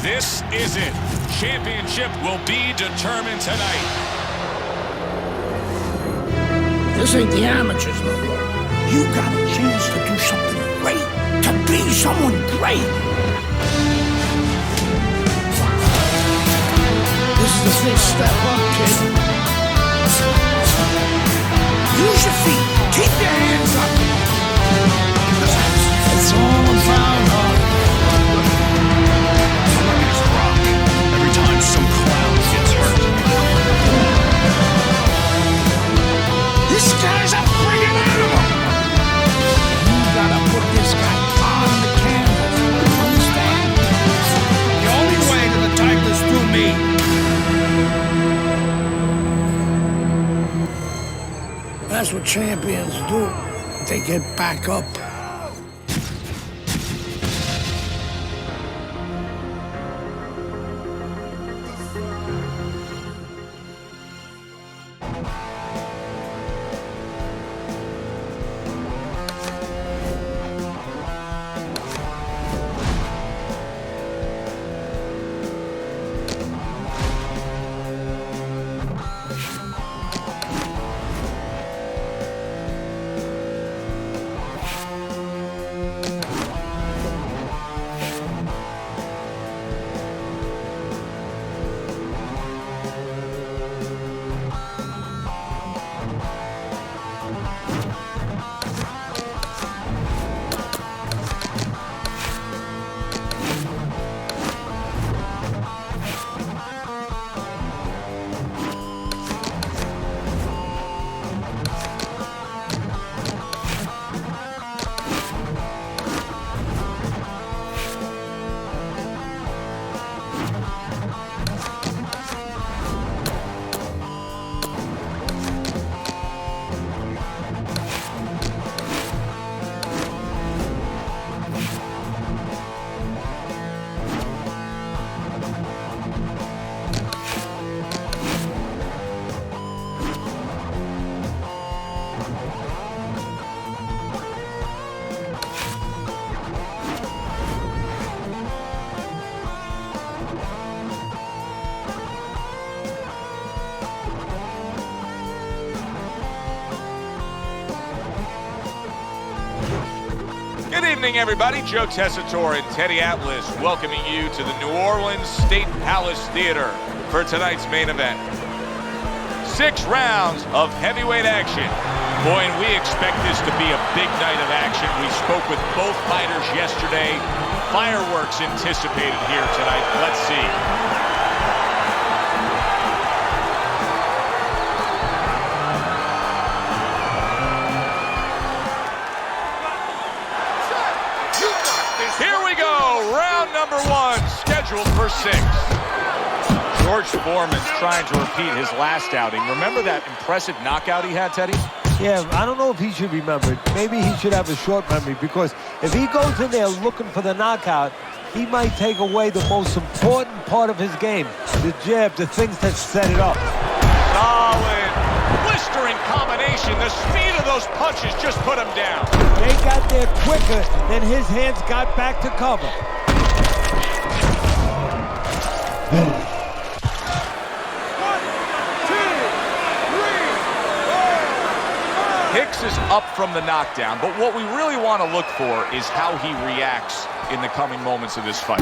This is it. Championship will be determined tonight. This ain't the amateurs no more. You got a chance to do something great, to be someone great. This is the first step up, kid. Use your feet. Keep your hands up. It's all about heart. Every time some clown gets hurt. This guy's a friggin' animal. You gotta put this guy on the canvas. Understand? The only way to the title is through me. That's what champions do. They get back up. Good evening, everybody. Joe Tessitore and Teddy Atlas welcoming you to the New Orleans State Palace Theater for tonight's main event. 6 rounds of heavyweight action. Boy, and we expect this to be a big night of action. We spoke with both fighters yesterday. Fireworks anticipated here tonight. Let's see. Here we go, round number 1, scheduled for 6. George Foreman's trying to repeat his last outing. Remember that impressive knockout he had, Teddy? Yeah, I don't know if he should remember it. Maybe he should have a short memory, because if he goes in there looking for the knockout, he might take away the most important part of his game, the jab, the things that set it up. Solid, blistering combination. The speed of those punches just put him down. They got there quicker than his hands got back to cover. Hicks is up from the knockdown, but what we really want to look for is how he reacts in the coming moments of this fight.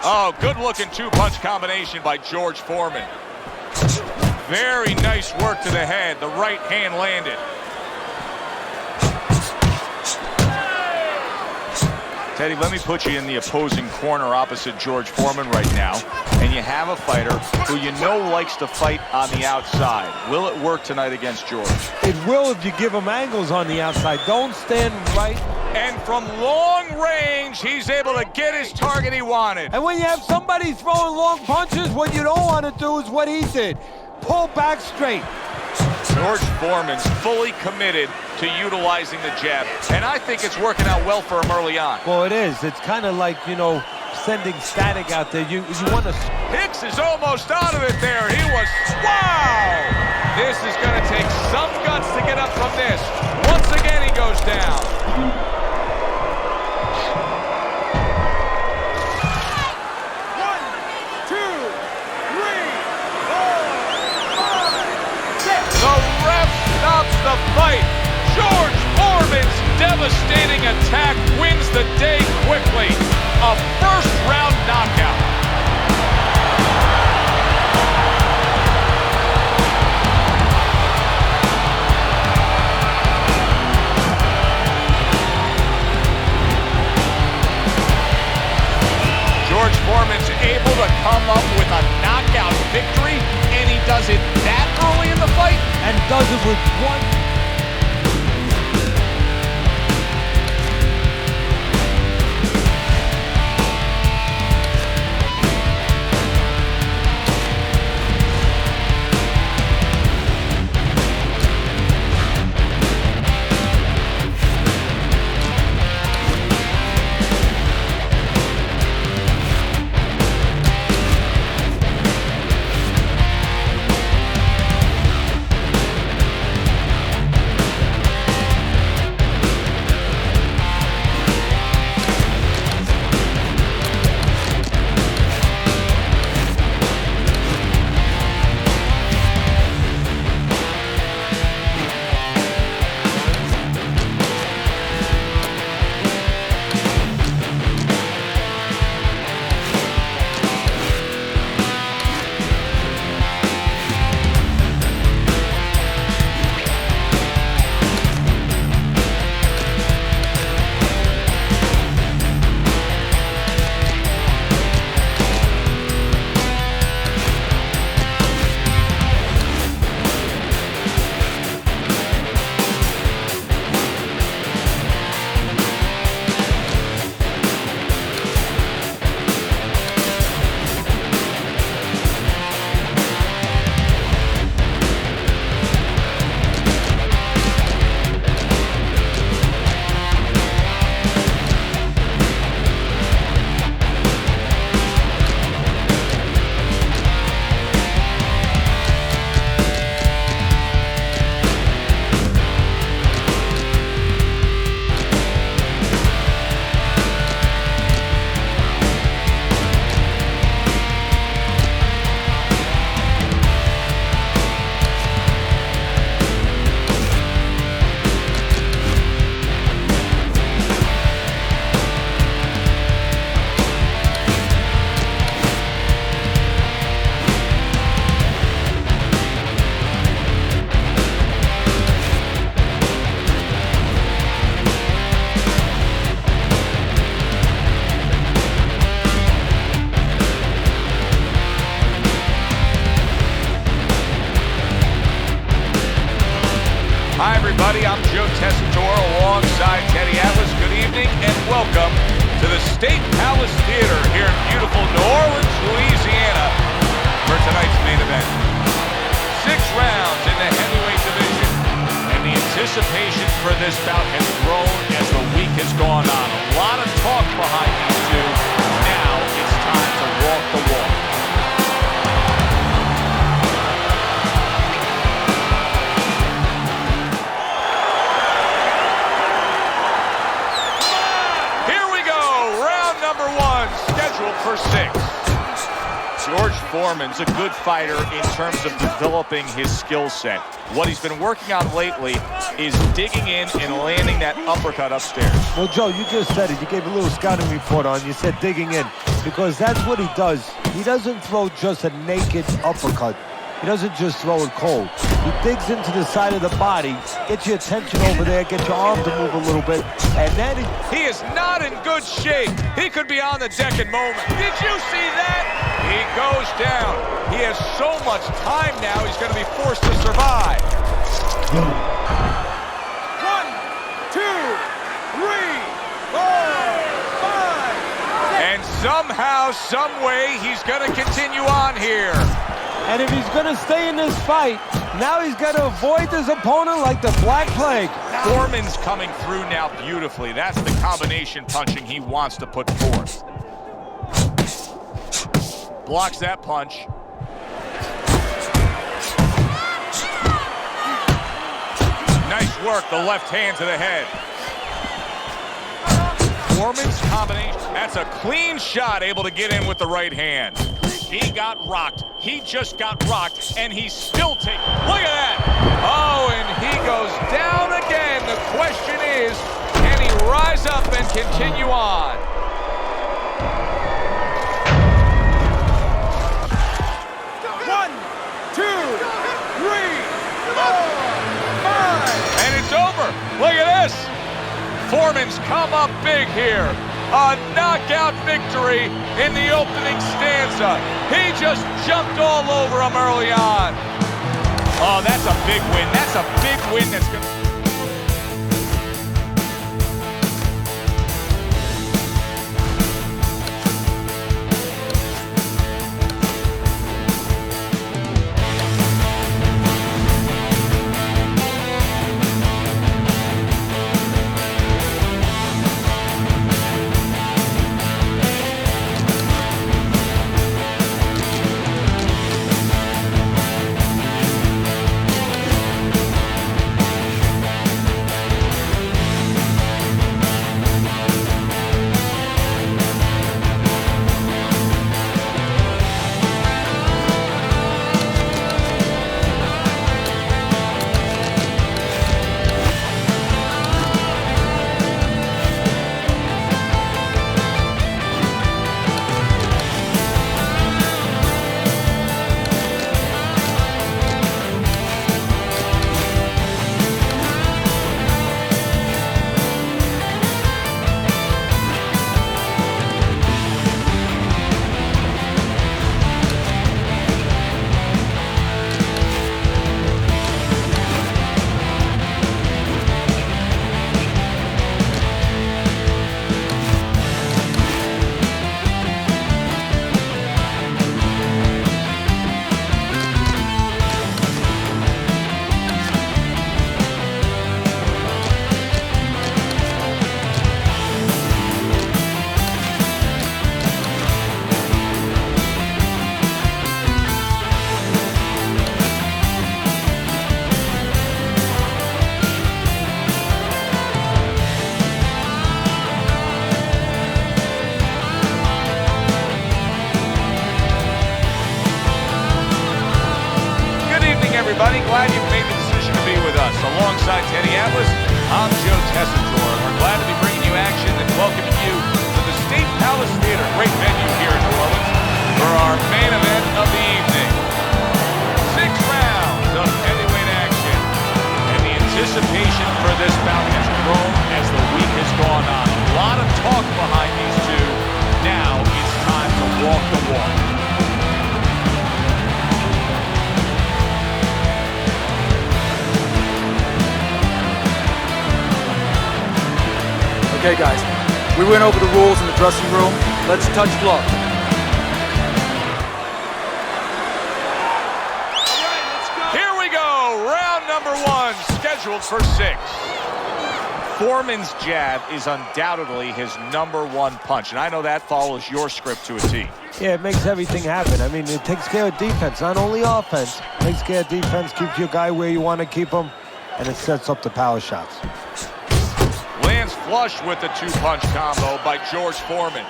Oh, good-looking 2-punch combination by George Foreman. Very nice work to the head. The right hand landed. Teddy, let me put you in the opposing corner opposite George Foreman right now. And you have a fighter who you know likes to fight on the outside. Will it work tonight against George? It will if you give him angles on the outside. Don't stand right. And from long range, he's able to get his target he wanted. And when you have somebody throwing long punches, what you don't want to do is what he did. Pull back straight. George Foreman's fully committed to utilizing the jab, and I think it's working out well for him early on. Well, it is. It's kind of like, you know, sending static out there. You want to... Hicks is almost out of it there. He was... Wow! This is going to take some guts to get up from this. Once again, he goes down. come up with a knockout victory, and he does it that early in the fight? And does it with one. Hi, everybody. I'm Joe Tessitore alongside Teddy Atlas. Good evening and welcome to the State Palace Theater here in beautiful New Orleans, Louisiana for tonight's main event. 6 rounds in the heavyweight division, and the anticipation for this bout has grown as the week has gone on. A lot of talk behind these two. Now it's time to walk the walk. Scheduled for 6. George Foreman's a good fighter in terms of developing his skill set. What he's been working on lately is digging in and landing that uppercut upstairs. Well, Joe, you just said it. You gave a little scouting report on. You said digging in, because that's what he does. He doesn't throw just a naked uppercut. He doesn't just throw it cold. He digs into the side of the body, gets your attention over there, get your arm to move a little bit, and then he is not in good shape. He could be on the deck in moment. Did you see that? He goes down. He has so much time now, he's going to be forced to survive. 1, 2, 3, 4, 5. And somehow, some way, he's going to continue on here. And if he's going to stay in this fight, now he's got to avoid his opponent like the Black Plague. Foreman's coming through now beautifully. That's the combination punching he wants to put forth. Blocks that punch. Nice work, the left hand to the head. Foreman's combination, that's a clean shot, able to get in with the right hand. He got rocked. He just got rocked, and he's still taking. Look at that. Oh, and he goes down again. The question is, can he rise up and continue on? One, 2, 3, 4, 5. And it's over. Look at this. Foreman's come up big here. a knockout victory in the opening stanza. He just jumped all over him early on. Oh, that's a big win. That's a big win that's going to... Everybody, glad you've made the decision to be with us. Alongside Teddy Atlas, I'm Joe Tessitore, and we're glad to be bringing you action and welcoming you to the State Palace Theater, great venue here in New Orleans, for our main event of the evening. 6 rounds of heavyweight action, and the anticipation for this bout has grown as the week has gone on. A lot of talk behind these two. Now it's time to walk the walk. Okay, guys, we went over the rules in the dressing room. Let's touch gloves. Here we go, round number 1, scheduled for 6. Foreman's jab is undoubtedly his number 1 punch, and I know that follows your script to a T. Yeah, it makes everything happen. I mean, it takes care of defense, not only offense. It takes care of defense, keeps your guy where you want to keep him, and it sets up the power shots. Lands flush with the 2-punch combo by George Foreman.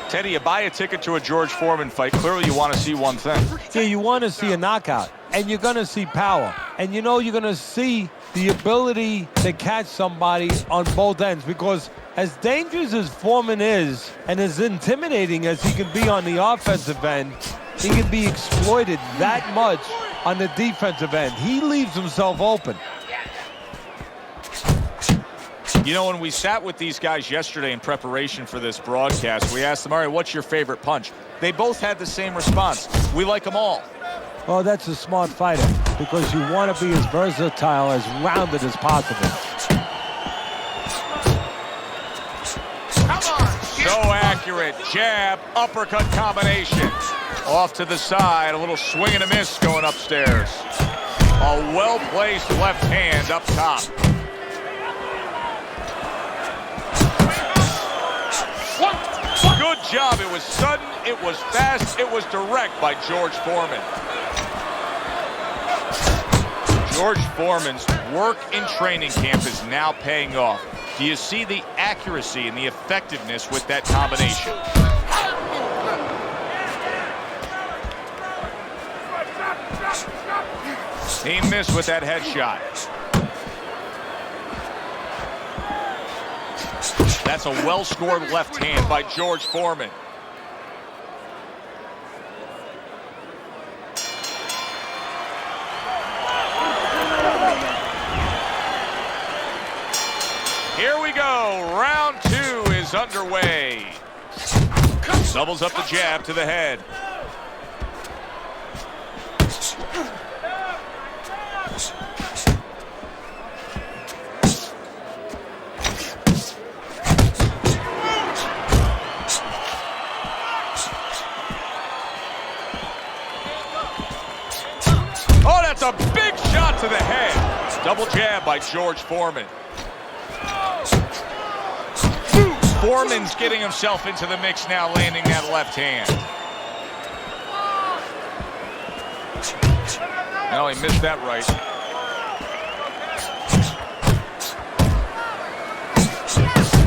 Teddy, you buy a ticket to a George Foreman fight. Clearly you want to see one thing. Yeah, you want to see a knockout, and you're going to see power. And you know you're going to see the ability to catch somebody on both ends, because as dangerous as Foreman is and as intimidating as he can be on the offensive end, he can be exploited that much on the defensive end. He leaves himself open. You know, when we sat with these guys yesterday in preparation for this broadcast, we asked them, all right, what's your favorite punch? They both had the same response. We like them all. Well, that's a smart fighter, because you want to be as versatile, as rounded as possible. So accurate. Jab, uppercut combination. Off to the side, a little swing and a miss going upstairs. A well-placed left hand up top. Good job. It was sudden, it was fast, it was direct by George Foreman. George Foreman's work in training camp is now paying off. Do you see the accuracy and the effectiveness with that combination? He missed with that headshot. That's a well-scored left hand by George Foreman. Here we go. Round 2 is underway. Doubles up the jab to the head. Oh, that's a big shot to the head. Double jab by George Foreman. Foreman's getting himself into the mix now, landing that left hand. No, he missed that right.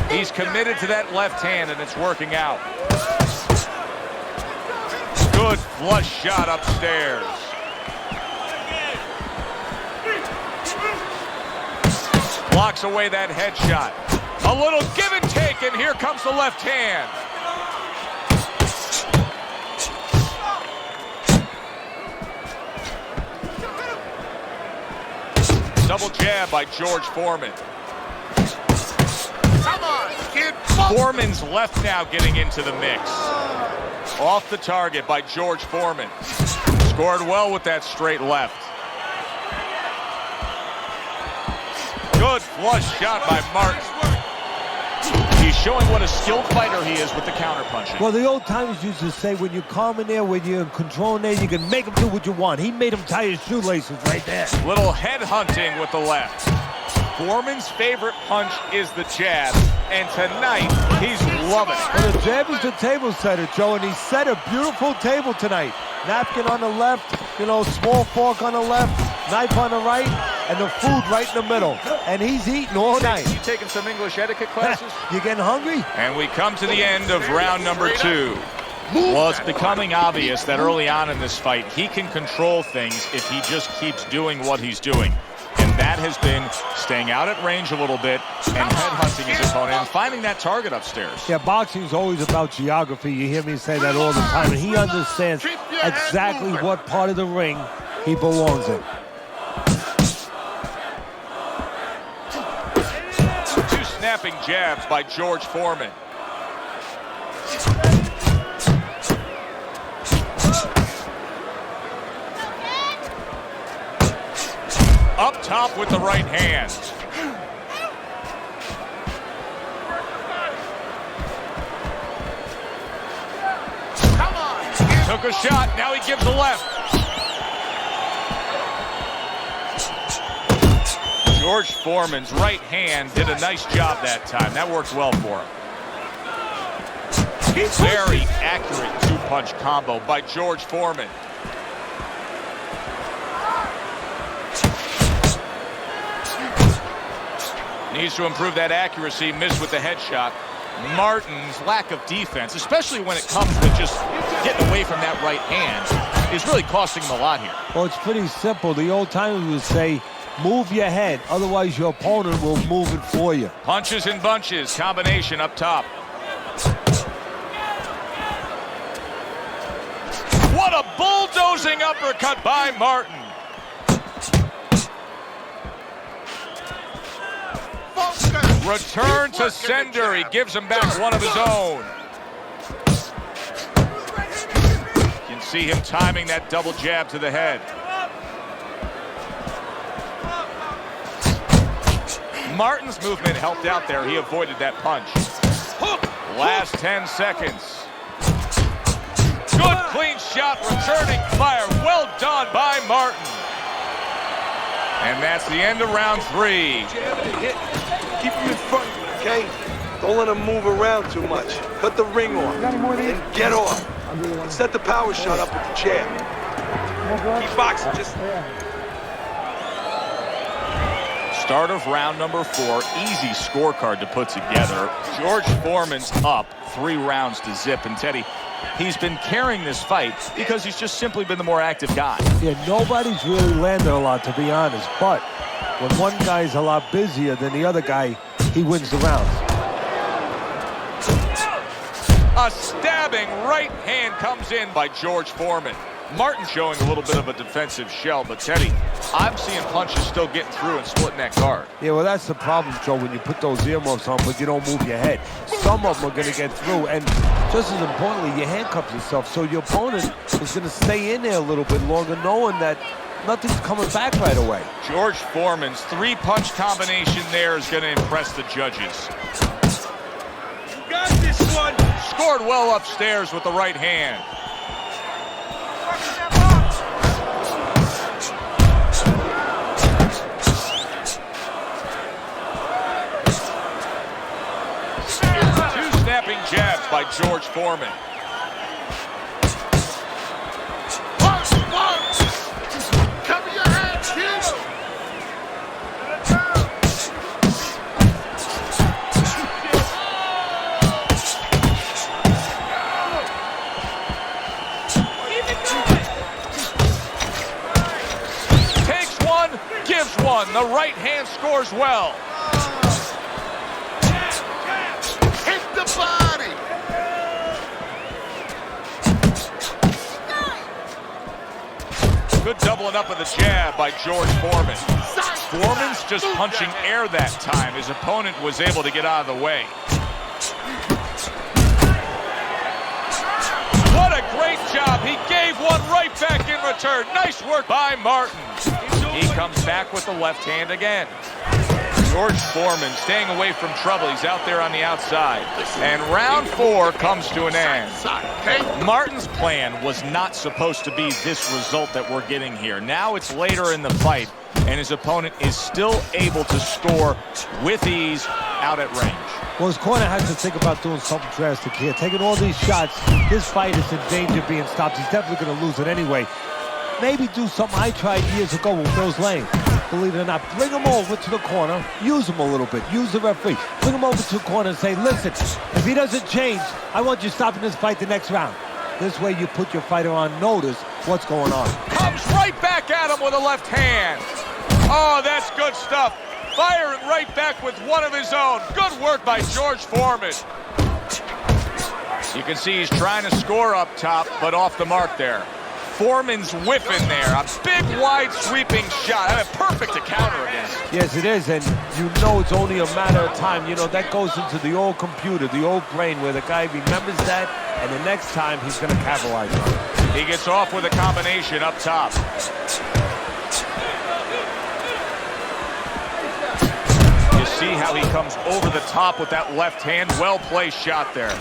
He's committed to that left hand, and it's working out. Good flush shot upstairs. Blocks away that headshot. A little give and take, and here comes the left hand. Double jab by George Foreman. Come on, kid. Foreman's left now getting into the mix. Off the target by George Foreman. Scored well with that straight left. Good flush shot by Martin. He's showing what a skilled fighter he is with the counterpunching. Well, the old timers used to say when you're calm in there, when you're in control in there, you can make him do what you want. He made him tie his shoelaces right there. Little head hunting with the left. Foreman's favorite punch is the jab, and tonight he's loving it. Well, the jab is the table setter, Joe, and he set a beautiful table tonight. Napkin on the left, small fork on the left, knife on the right, and the food right in the middle. And he's eating all night. You taking some English etiquette classes? You getting hungry? And we come to the end of round number 2. Well, it's becoming obvious that early on in this fight, he can control things if he just keeps doing what he's doing. And that has been staying out at range a little bit and headhunting his opponent and finding that target upstairs. Yeah, boxing's always about geography. You hear me say that all the time. And he understands exactly what part of the ring he belongs in. Two snapping jabs by George Foreman. Up top with the right hand. Come on. Took a shot, now he gives the left. George Foreman's right hand did a nice job that time. That worked well for him. Very accurate two-punch combo by George Foreman. Needs to improve that accuracy, missed with the headshot. Martin's lack of defense, especially when it comes with just getting away from that right hand, is really costing him a lot here. Well, it's pretty simple. The old timers would say, move your head, otherwise your opponent will move it for you. Punches and bunches, combination up top. What a bulldozing uppercut by Martin. Return to sender. He gives him back one of his own. You can see him timing that double jab to the head. Martin's movement helped out there. He avoided that punch. Last 10 seconds. Good clean shot, returning fire. Well done by Martin. And that's the end of round 3. Keep him in front of you, okay? Don't let him move around too much. Cut the ring off and get off. Set the power shot up with the jab. Keep boxing, just... Start of round number 4. Easy scorecard to put together. George Foreman's up 3 rounds to zip. And Teddy, he's been carrying this fight because he's just simply been the more active guy. Yeah, nobody's really landed a lot, to be honest. But when one guy's a lot busier than the other guy, he wins the round. A stabbing right hand comes in by George Foreman. Martin showing a little bit of a defensive shell, but Teddy, I'm seeing punches still getting through and splitting that guard. Yeah, well, that's the problem, Joe, when you put those earmuffs on, but you don't move your head. Some of them are going to get through, and just as importantly, you handcuff yourself, so your opponent is going to stay in there a little bit longer, knowing that nothing's coming back right away. George Foreman's three-punch combination there is going to impress the judges. You got this one. Scored well upstairs with the right hand. Two snapping jabs by George Foreman. Cover your hands, kid. Takes one, gives one. The right hand scores well. Hit the body. Good doubling up of the jab by George Foreman. Foreman's just punching air that time. His opponent was able to get out of the way. What a great job. He gave one right back in return. Nice work by Martin. He comes back with the left hand again. George Foreman staying away from trouble. He's out there on the outside. And round 4 comes to an end. Martin's plan was not supposed to be this result that we're getting here. Now it's later in the fight, and his opponent is still able to score with ease out at range. Well, his corner has to think about doing something drastic here. Taking all these shots, this fight is in danger of being stopped. He's definitely going to lose it anyway. Maybe do something I tried years ago with Mills Lane. Believe it or not, bring him over to the corner, use him a little bit, use the referee. Bring him over to the corner and say, listen, if he doesn't change, I want you stopping this fight the next round. This way you put your fighter on notice what's going on. Comes right back at him with a left hand. Oh, that's good stuff. Firing right back with one of his own. Good work by George Foreman. You can see he's trying to score up top, but off the mark there. Foreman's whipping there. A big, wide, sweeping shot. I mean, perfect to counter against. Yes, it is, and you know it's only a matter of time. You know, that goes into the old computer, the old brain, where the guy remembers that, and the next time he's going to capitalize on it. He gets off with a combination up top. You see how he comes over the top with that left hand. Well-placed shot there.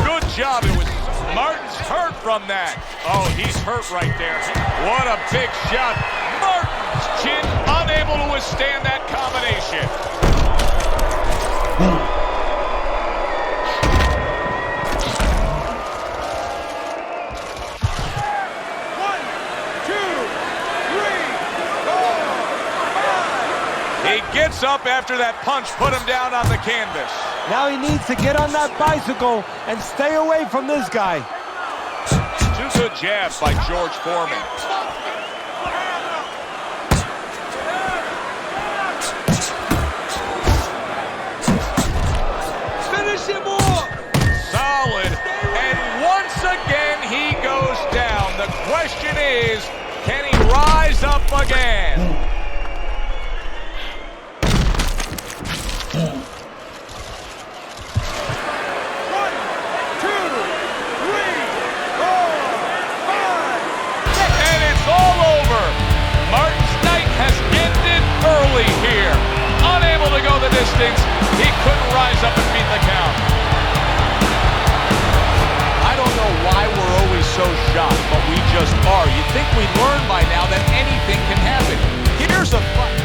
Good job. It was Martin's hurt from that. Oh, he's hurt right there. What a big shot. Martin's chin unable to withstand that combination. He gets up after that punch put him down on the canvas. Now he needs to get on that bicycle and stay away from this guy. Two good jabs by George Foreman. Finish him off. Solid. And once again, he goes down. The question is, can he rise up again? Here, unable to go the distance, he couldn't rise up and beat the count. I don't know why we're always so shocked, but we just are. You'd think we'd learn by now that anything can happen. Here's a fight.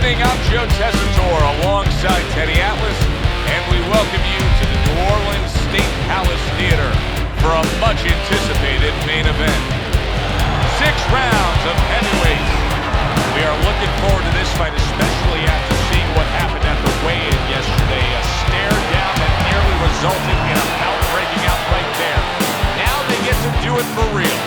evening, I'm Joe Tessitore alongside Teddy Atlas, and we welcome you to the New Orleans State Palace Theater for a much-anticipated main event. 6 rounds of heavyweights. We are looking forward to this fight, especially after seeing what happened at the weigh-in yesterday. A stare down that nearly resulted in a bout breaking out right there. Now they get to do it for real.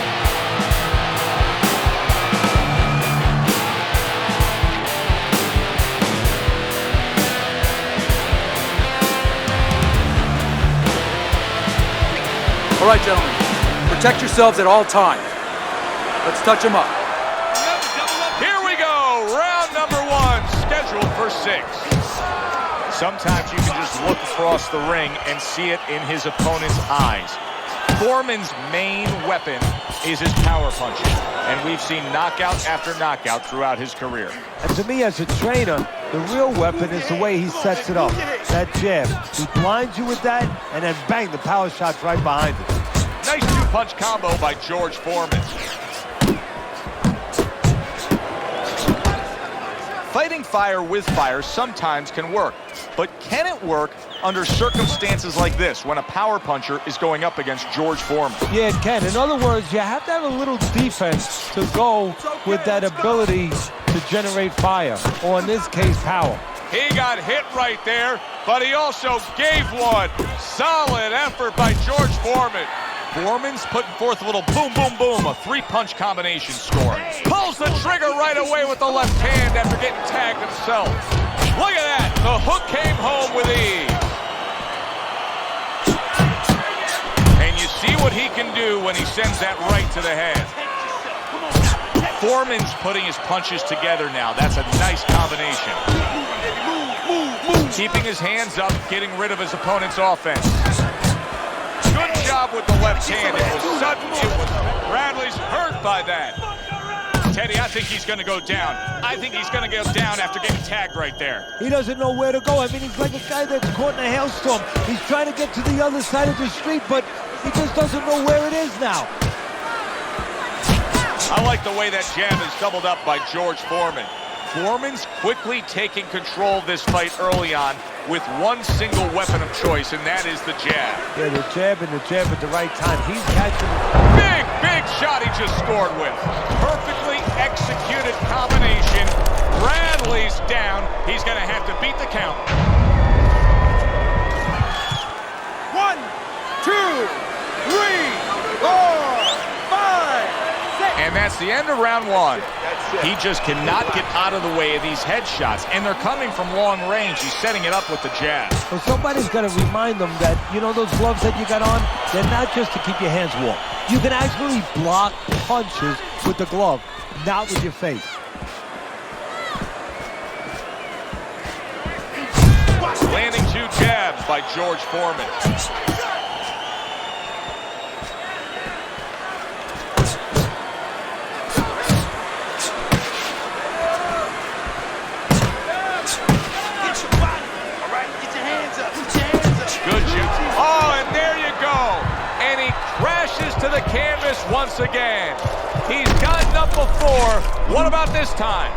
All right, gentlemen, protect yourselves at all times. Let's touch them up. Here we go, round number 1, scheduled for 6. Sometimes you can just look across the ring and see it in his opponent's eyes. Foreman's main weapon is his power punching, and we've seen knockout after knockout throughout his career. And to me, as a trainer, the real weapon is the way he sets it up. That jab. He blinds you with that, and then bang, the power shot's right behind it. Nice 2-punch combo by George Foreman. Fighting fire with fire sometimes can work, but can it work under circumstances like this when a power puncher is going up against George Foreman? Yeah, it can. In other words, you have to have a little defense to go with that ability to generate fire, or in this case, power. He got hit right there, but he also gave one. Solid effort by George Foreman. Foreman's putting forth a little boom, boom, boom, a 3-punch combination score. Pulls the trigger right away with the left hand after getting tagged himself. Look at that, the hook came home with ease. And you see what he can do when he sends that right to the head. Foreman's putting his punches together now. That's a nice combination. Keeping his hands up, getting rid of his opponent's offense. Good job with the left hand. It was sudden. Bradley's hurt by that. Teddy, I think he's going to go down. I think he's going to go down after getting tagged right there. He doesn't know where to go. I mean, he's like a guy that's caught in a hailstorm. He's trying to get to the other side of the street, but he just doesn't know where it is now. I like the way that jab is doubled up by George Foreman. Foreman's quickly taking control of this fight early on with one single weapon of choice, and that is the jab. Yeah, the jab and the jab at the right time. He's catching it. Big shot he just scored with. Perfectly executed combination. Bradley's down. He's going to have to beat the count. 1, 2, 3, 4, 5, 6. And that's the end of round 1. He just cannot get out of the way of these headshots, and they're coming from long range. He's setting it up with the jab. Well, somebody's got to remind them that, you know, those gloves that you got on, they're not just to keep your hands warm. You can actually block punches with the glove, not with your face. Landing 2 jabs by George Foreman. Crashes to the canvas once again. He's gotten up before. What about this time?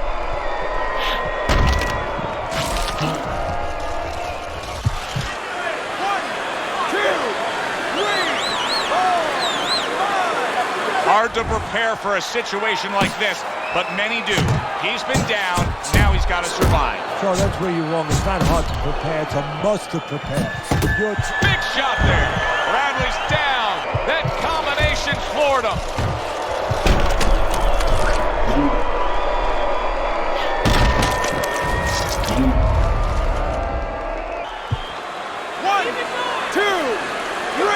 Hard to prepare for a situation like this, but many do. He's been down, now he's got to survive. So that's where you're wrong. It's not hard to prepare, it's a must to prepare. Big shot there. Bradley's down. That combination floored him. One, 2, 3,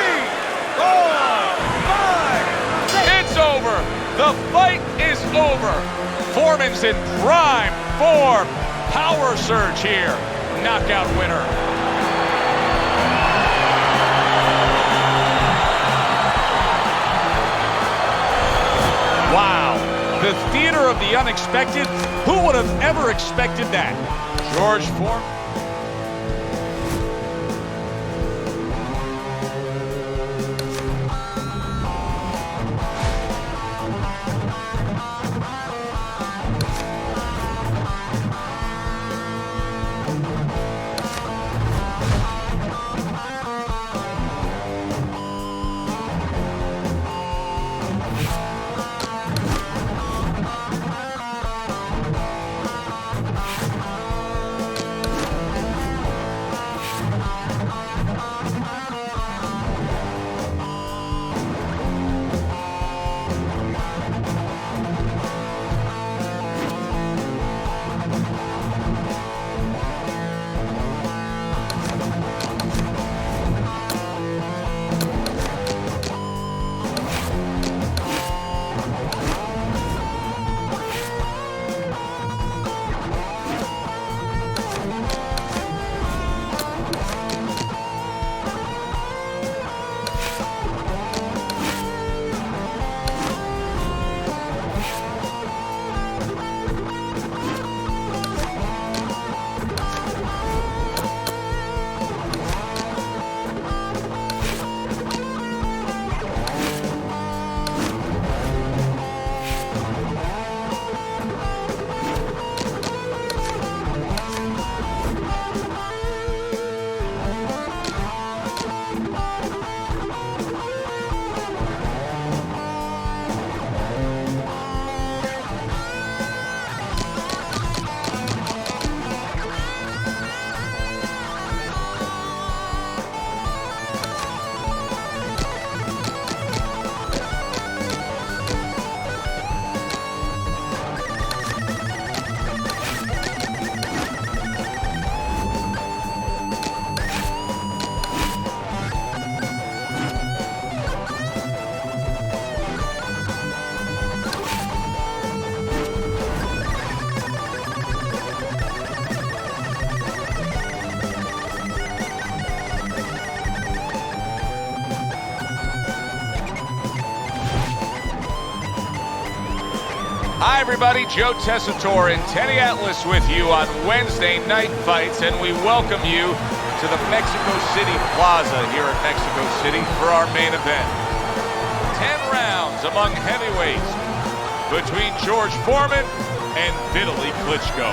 4, 5, 6. It's over. The fight is over. Foreman's in prime form. Power surge here. Knockout winner. Wow, the theater of the unexpected. Who would have ever expected that? George Foreman. everybody, Joe Tessitore and Teddy Atlas with you on Wednesday Night Fights, and we welcome you to the Mexico City Plaza here in Mexico City for our main event. 10 rounds among heavyweights between George Foreman and Vitaly Klitschko.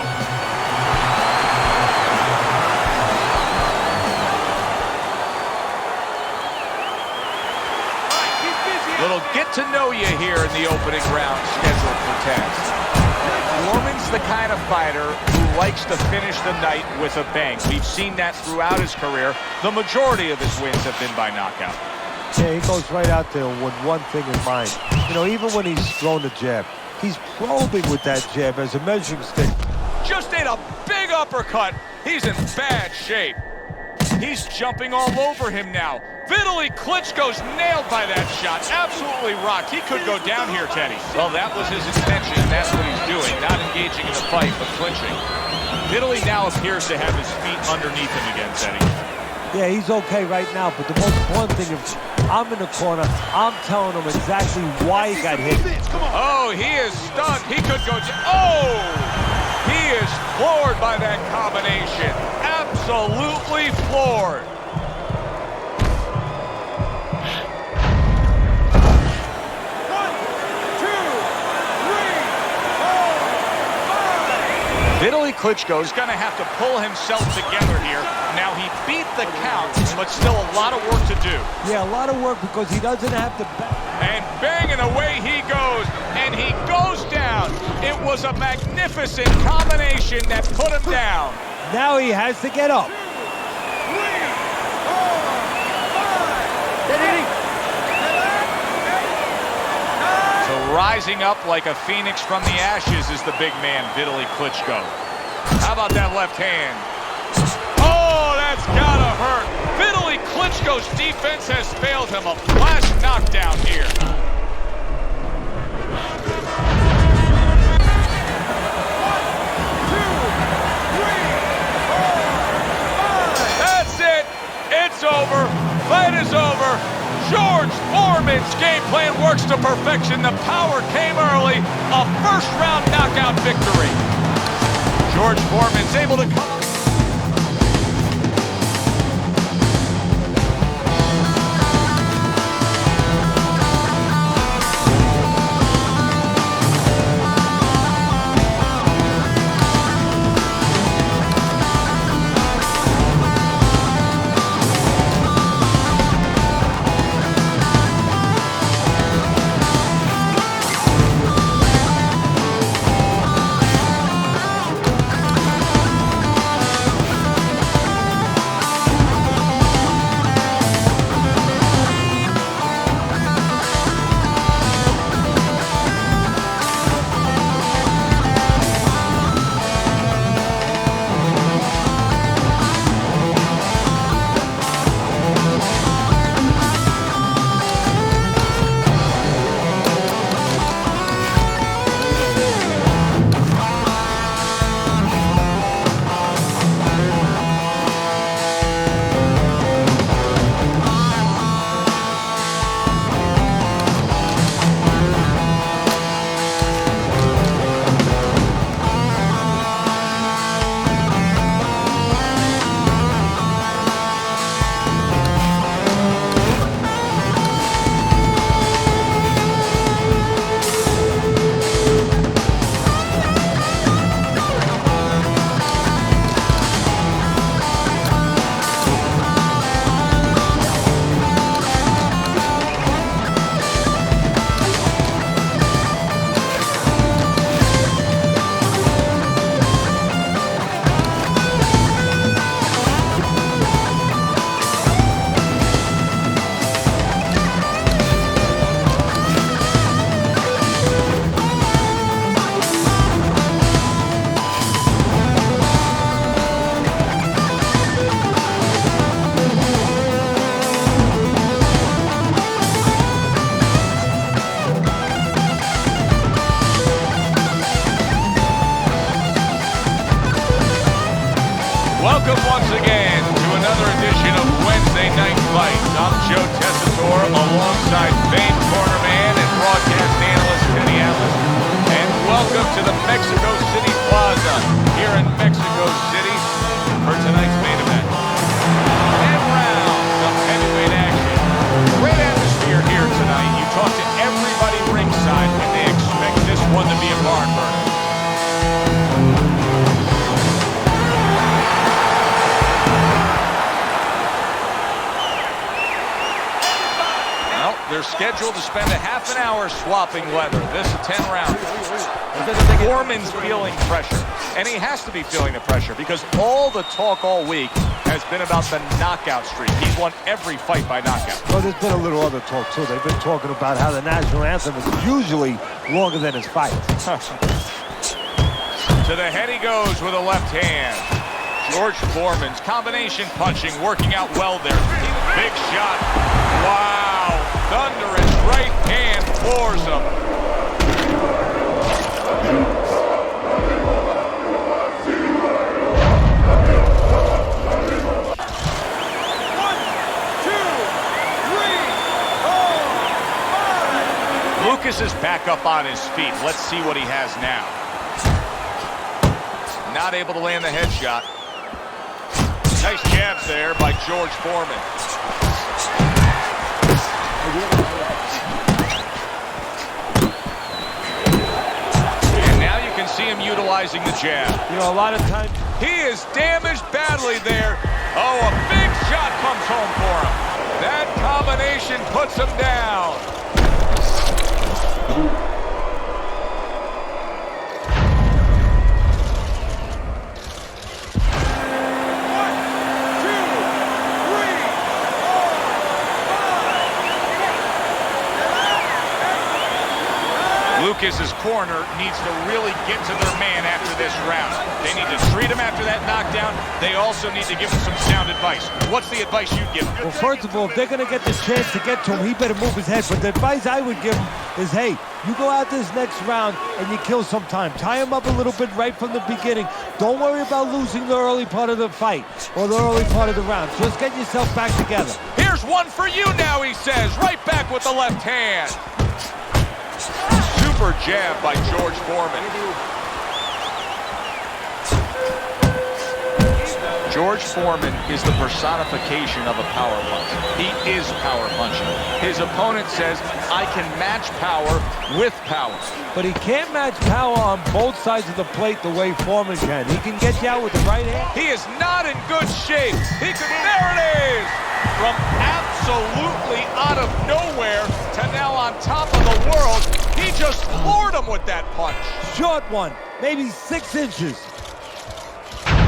Little get to know you here in the opening round scheduled for 10. Foreman's the kind of fighter who likes to finish the night with a bang. We've seen that throughout his career. The majority of his wins have been by knockout. Yeah, he goes right out there with one thing in mind. You know, even when he's thrown a jab, he's probing with that jab as a measuring stick. Just ate a big uppercut. He's in bad shape. He's jumping all over him now. Vitaly Klitschko's nailed by that shot. Absolutely rocked. He could go down here, Teddy. Well, that was his intention, and that's what he's doing. Not engaging in a fight, but clinching. Vitaly now appears to have his feet underneath him again, Teddy. Yeah, he's okay right now, but the most important thing is I'm in the corner. I'm telling him exactly why he got hit. Oh, he is stunned. He could go down. Oh! He is floored by that combination. Absolutely floored. Vitaly Klitschko is going to have to pull himself together here. Now, he beat the count, but still a lot of work to do. Yeah, a lot of work because he doesn't have to... And bang, and away he goes, and he goes down. It was a magnificent combination that put him down. Now he has to get up. So rising up like a phoenix from the ashes is the big man, Vitaly Klitschko. How about that left hand? Oh, that's gotta hurt. Vitaly Klitschko's defense has failed him. A flash knockdown here. That's it. It's over. Fight is over. George Foreman's game plan works to perfection. The power came early. A first-round knockout victory. George Foreman's able to come. Welcome once again to another edition of Wednesday Night Fights. I'm Joe Tessitore alongside famed cornerman and broadcast analyst Teddy Atlas. And Welcome to the Mexico City Plaza here in Mexico City for tonight's main event. 10 rounds of heavyweight action. Great atmosphere here tonight. You talk to everybody ringside and they expect this one to be a barn burner. They're scheduled to spend a half an hour swapping leather. This is 10 rounds. Foreman's feeling pressure, and he has to be feeling the pressure because all the talk all week has been about the knockout streak. He's won every fight by knockout. Well, there's been a little other talk, too. They've been talking about how the national anthem is usually longer than his fights. To the head he goes with a left hand. George Foreman's combination punching working out well there. Big shot. Wow. Thunderous right hand floors him. Lucas is back up on his feet. Let's see what he has now. Not able to land the headshot. Nice jabs there by George Foreman. And now you can see him utilizing the jab. You know, a lot of times he is damaged badly there. Oh, a big shot comes home for him. That combination puts him down. Lucas's corner needs to really get to their man after this round. They need to treat him after that knockdown. They also need to give him some sound advice. What's the advice you'd give him? well, first of all, if they're going to get the chance to get to him, he better move his head. But the advice I would give him is, hey, you go out this next round and you kill some time. Tie him up a little bit right from the beginning. Don't worry about losing the early part of the fight or the early part of the round. Just get yourself back together. Here's one for you now, he says. Right back with the left hand. Super jab by George Foreman. George Foreman is the personification of a power punch. He is power punching. His opponent says, I can match power with power. But he can't match power on both sides of the plate the way Foreman can. He can get you out with the right hand. He is not in good shape. He could, there it is! From absolutely out of nowhere to now on top of the world, he just floored him with that punch. Short one, maybe 6 inches. 1,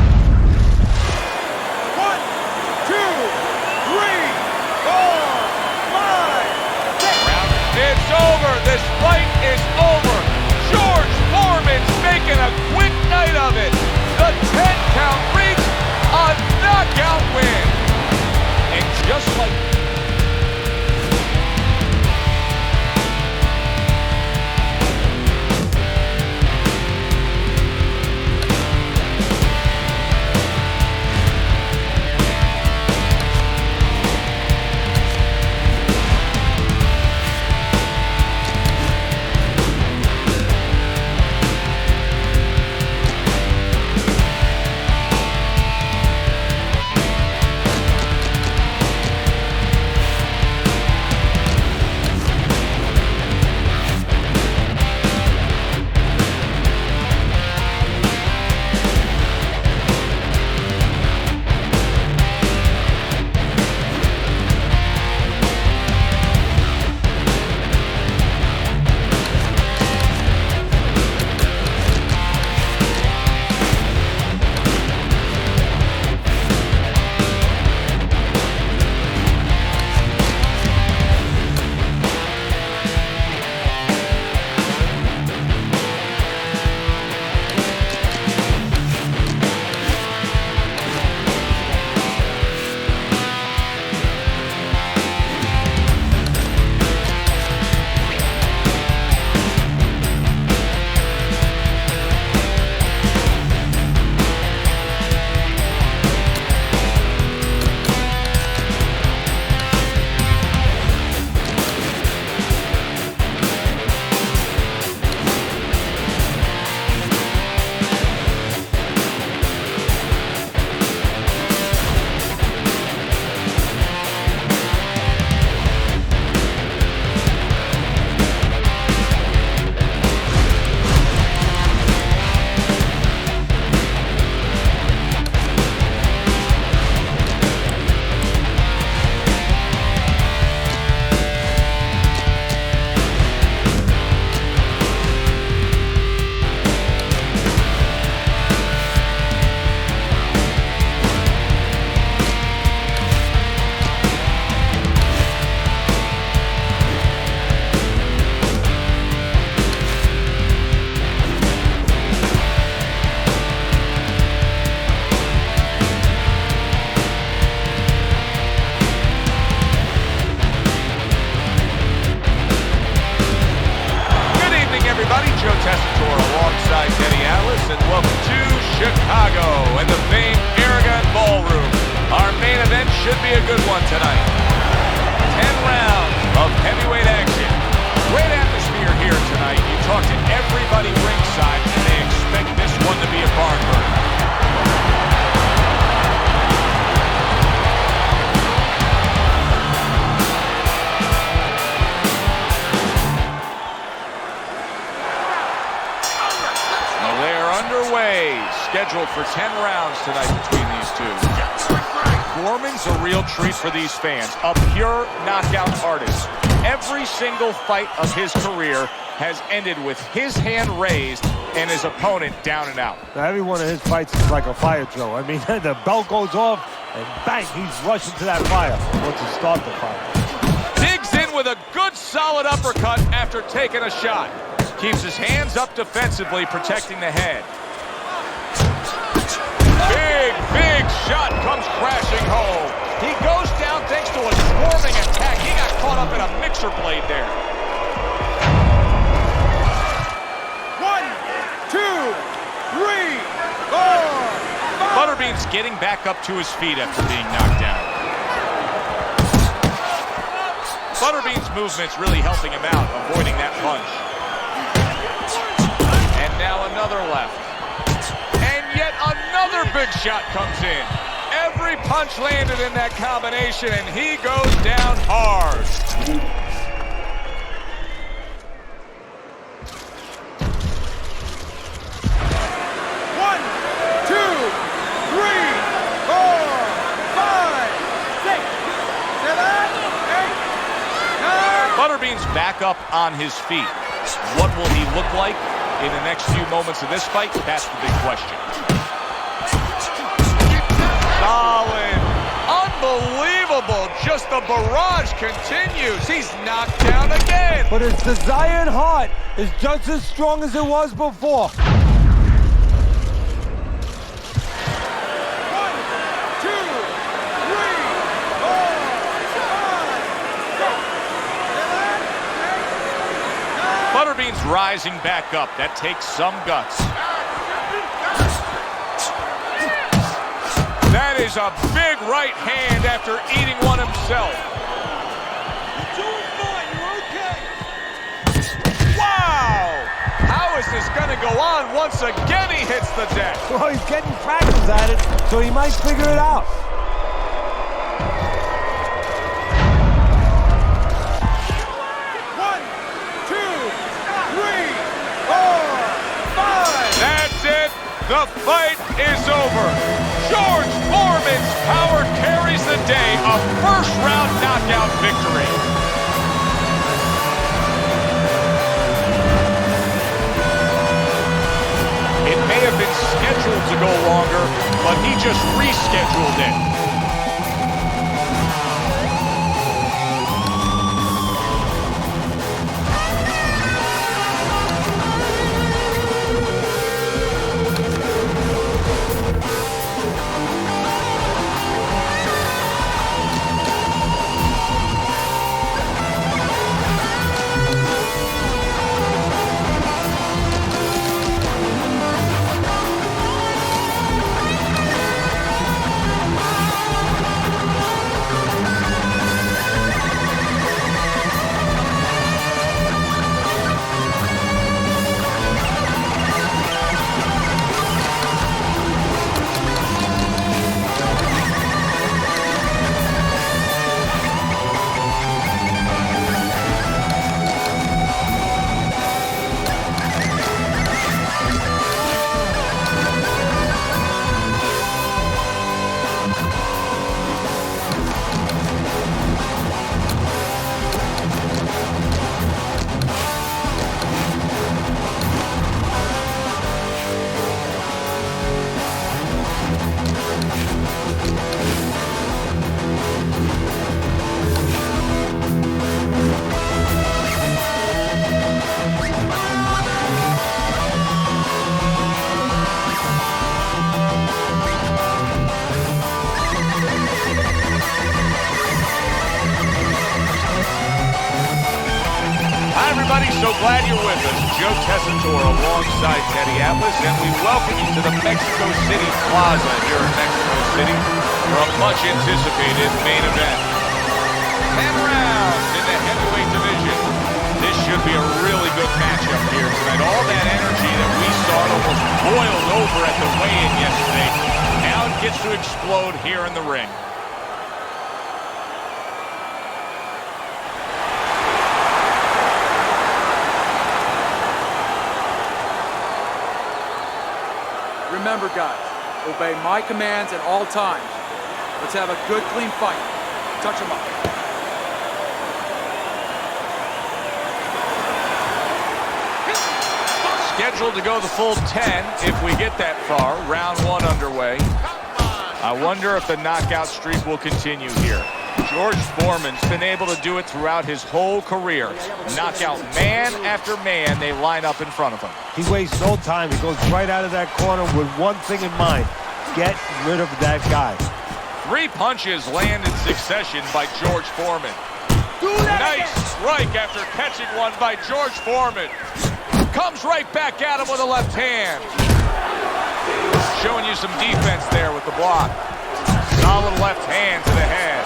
2, 3, 4, 5, 6. Round, it's over. This fight is over. George Foreman's making a quick night of it. The 10 count reached a knockout win. And just like scheduled for 10 rounds tonight between these two. Foreman's a real treat for these fans, a pure knockout artist. Every single fight of his career has ended with his hand raised and his opponent down and out. Now, every one of his fights is like a fire drill. I mean, the bell goes off, and bang, he's rushing to that fire. Wants to start the fire. Digs in with a good solid uppercut after taking a shot. Keeps his hands up defensively, protecting the head. Big shot comes crashing home. He goes down thanks to a swarming attack. He got caught up in a mixer blade there. 1, 2, 3, 4, 5. Butterbean's getting back up to his feet after being knocked down. Butterbean's movement's really helping him out, avoiding that punch. And now another left. And yet another big shot comes in. Every punch landed in that combination, and he goes down hard. One, two, three, 4, 5, 6, 7, 8, 9. Butterbean's back up on his feet. What will he look like in the next few moments of this fight? That's the big question. Solid. Unbelievable. Just the barrage continues. He's knocked down again. But his desired heart is just as strong as it was before. 1, 2, 3, 4, 5, 6, 7, 8, 9. Butterbean's rising back up. That takes some guts. That is a big right hand after eating one himself. You're doing fine. You're okay. Wow! How is this going to go on? Once again, he hits the deck. Well, he's getting practice at it, so he might figure it out. 1, 2, 3, 4, 5. That's it. The fight is over. George Foreman's power carries the day. A first-round knockout victory. It may have been scheduled to go longer, but he just rescheduled it. So glad you're with us. Joe Tessitore alongside Teddy Atlas, and we welcome you to the Mexico City Plaza here in Mexico City for a much-anticipated main event. 10 rounds in the heavyweight division. This should be a really good matchup here tonight. All that energy that we saw almost boiled over at the weigh-in yesterday, now it gets to explode here in the ring. remember, guys, obey my commands at all times. Let's have a good, clean fight. Touch him up. Scheduled to go the full 10 if we get that far. Round 1 underway. I wonder if the knockout streak will continue here. George Foreman's been able to do it throughout his whole career. Knockout man after man, they line up in front of him. He wastes no time. He goes right out of that corner with one thing in mind. Get rid of that guy. 3 punches land in succession by George Foreman. Nice strike after catching one by George Foreman. Comes right back at him with a left hand. Showing you some defense there with the block. Solid left hand to the head.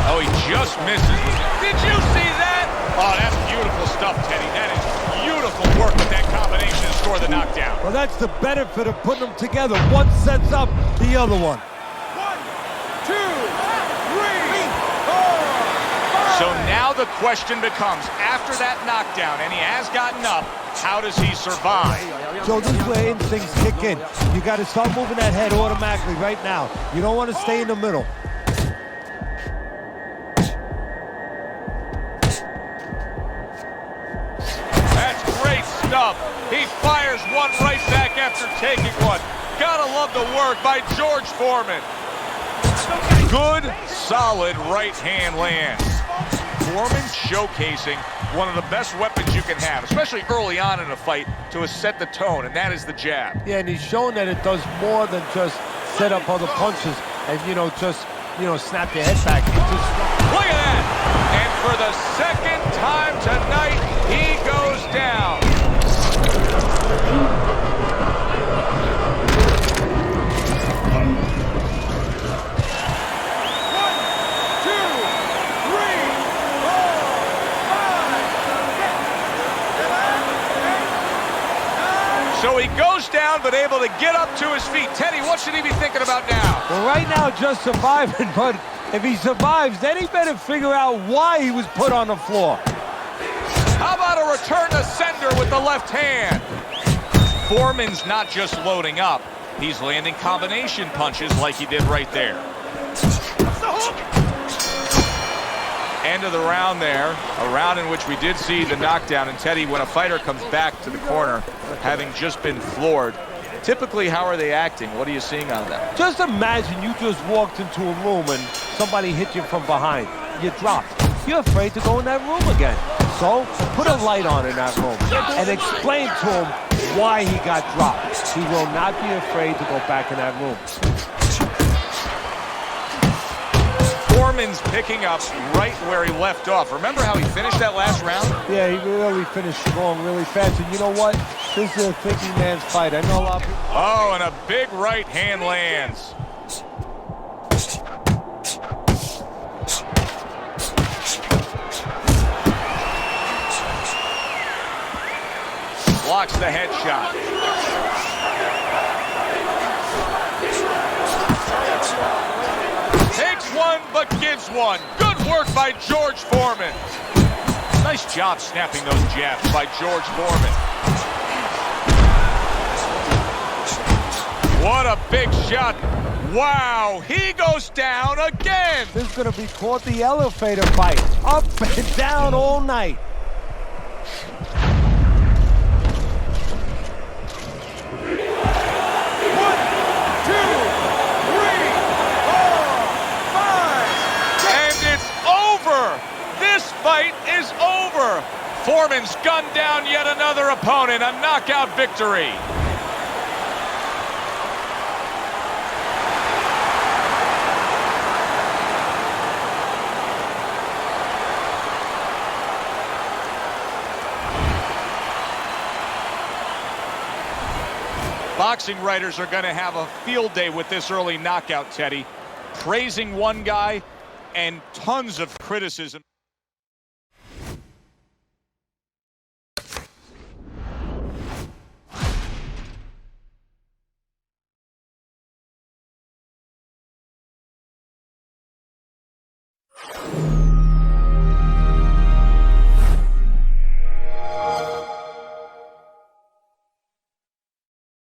Oh, he just misses. Did you see that? Oh, that's beautiful stuff, Teddy. That is beautiful work with that combination to score the knockdown. Well, that's the benefit of putting them together. One sets up the other one. 1, 2, 3, 4, 5. So now the question becomes, after that knockdown, and he has gotten up, how does he survive? So this is where instincts kick in. You got to start moving that head automatically right now. You don't want to stay in the middle. That's great stuff. He fires one right back after taking one. Gotta love the work by George Foreman. Good, solid right hand lands. Foreman showcasing one of the best weapons you can have, especially early on in a fight, to set the tone, and that is the jab. Yeah, and he's shown that it does more than just set up other punches and, just snap your head back. Look at that! And for the second time tonight, he goes down. So he goes down, but able to get up to his feet. Teddy, what should he be thinking about now? Well, right now, just surviving, but if he survives, then he better figure out why he was put on the floor. How about a return to sender with the left hand? Foreman's not just loading up. He's landing combination punches like he did right there. End of the round there, a round in which we did see the knockdown. And Teddy, when a fighter comes back to the corner, having just been floored, typically how are they acting? What are you seeing out of that? Just imagine you just walked into a room and somebody hit you from behind. You dropped. You're afraid to go in that room again. So put a light on in that room and explain to him why he got dropped. He will not be afraid to go back in that room. Foreman's picking up right where he left off. Remember how he finished that last round? Yeah, he really finished strong really fast. And you know what? This is a thinking man's fight. I know a lot of people. Oh, and a big right hand lands. Blocks the headshot. Takes one, but gives one. Good work by George Foreman. Nice job snapping those jabs by George Foreman. What a big shot. Wow, he goes down again. This is going to be called the elevator fight. Up and down all night. Fight is over. Foreman's gunned down yet another opponent. A knockout victory. Boxing writers are going to have a field day with this early knockout, Teddy. Praising one guy and tons of criticism. You